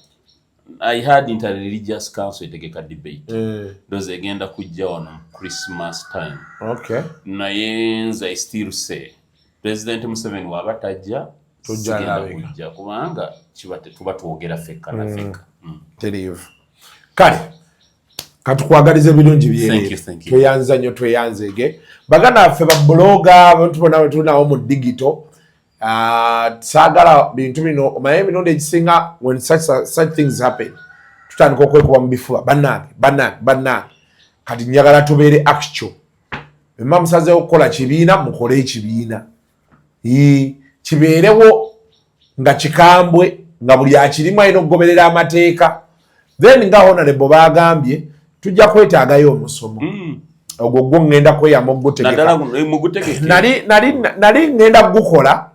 I had interreligious council etegeka debate ndoze egenda kujja wano Christmas time naye nze I still say President Museveni waba tajja tujja kujja kubanga tuba twogera fekka na fekka teriivu kale katukwagaliza ebirungi byere tweyanza nnyo tweyanzege baganda baffe babloga abantu bonna betunawo mu digital saagala bintu bino omaye emirundi egisinga when such things happen tutandika okwekuba mu bifuba bannange kati njagala tubeere actual Bemma musazeewo okukola kibiina mukole ekibiina. Kibeerewo nga kikambwe nga buli akirimu alina okugoberera amateeka. Then nga honorable bagambye tujja kwetaagayo omusomo. Ogwo gwo ngenda kweyama ogutegeka. Nali ngenda gukola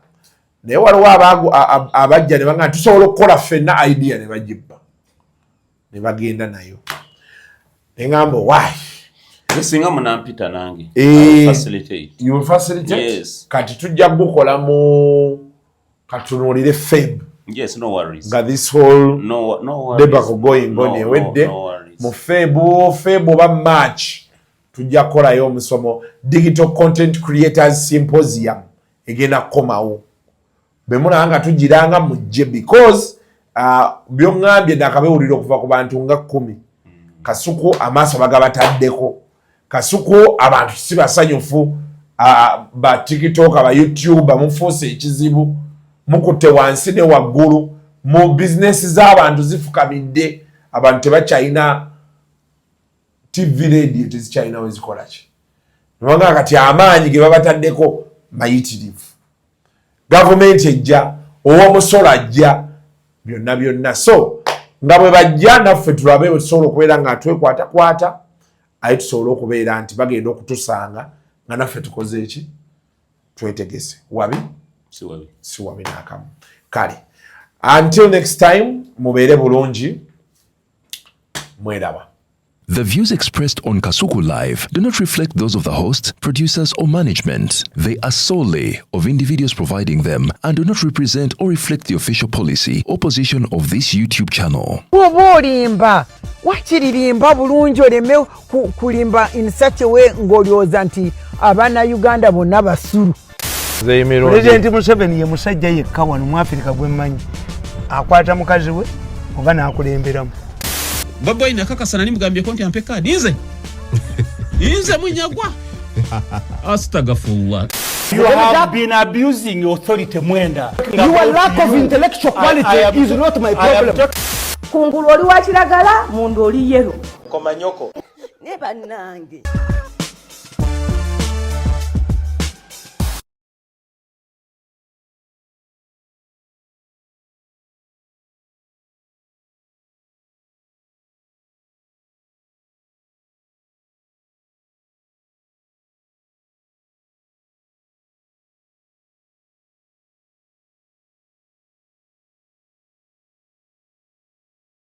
naye waliwo abajja ne bagamba tusobola okukola ffenna idea ne bagibba ne bagenda nayo. Ne ngamba why? Singa munampita nange. You will facilitate? Yes. Kati tujja gukola mu katunuulire Feb. Yes, no worries. Nga this whole no worries. Debacle going on ewedde. Mu Feb oba March tujja kukolayo omusomo Digital Content Creators Symposium egenda kukomawo. Bemulaba nga tugiranga mujje because byongambye nakabewulira okuva ku bantu nga 10. Kasuku amaaso bagabataddeko. Kasuku abantu si basanyufu ba TikTok aba YouTube mufuuse ekizibu mukutte wansi ne waggulu mu business z'abantu zifukamidde abantu tebakyalina TV radio tezikyalina wezikola ki. Nobanga kati amaanyi ge babataddeko mayitirivu. Gavumenti ejja owomusolo ajja byonna so nga bwe bajja naffe tulabe tusobola okubeera nga twekwatakwata aye tusobola okubeera nti bagenda okutusanga nga naffe tukoze eki twetegese. Wabi si wabi n'akamu. Kale until next time mubeere bulungi mweraba. The views expressed on Kasuku Live do not reflect those of the hosts, producers, or management. They are solely of individuals providing them and do not represent or reflect the official policy or position of this YouTube channel. Olimba wakiririmba bulungi oleme kulimba in such a way ng'olyoza nti abaana Uganda bonna basuru. President Museveni ye musajja yekka wano mu Africa gwe mmanyi akwata mukazi we oba n'akulemberamu. Baba ina kakasana nimugambye konti ampe kadi nze Munyagwa. Astagfirullah. You have been abusing authority Mwenda. Your lack of intellectual quality is not my problem. Kungulu oli wa kiragala mundu oli yero. Komanyoko. Ne bannange.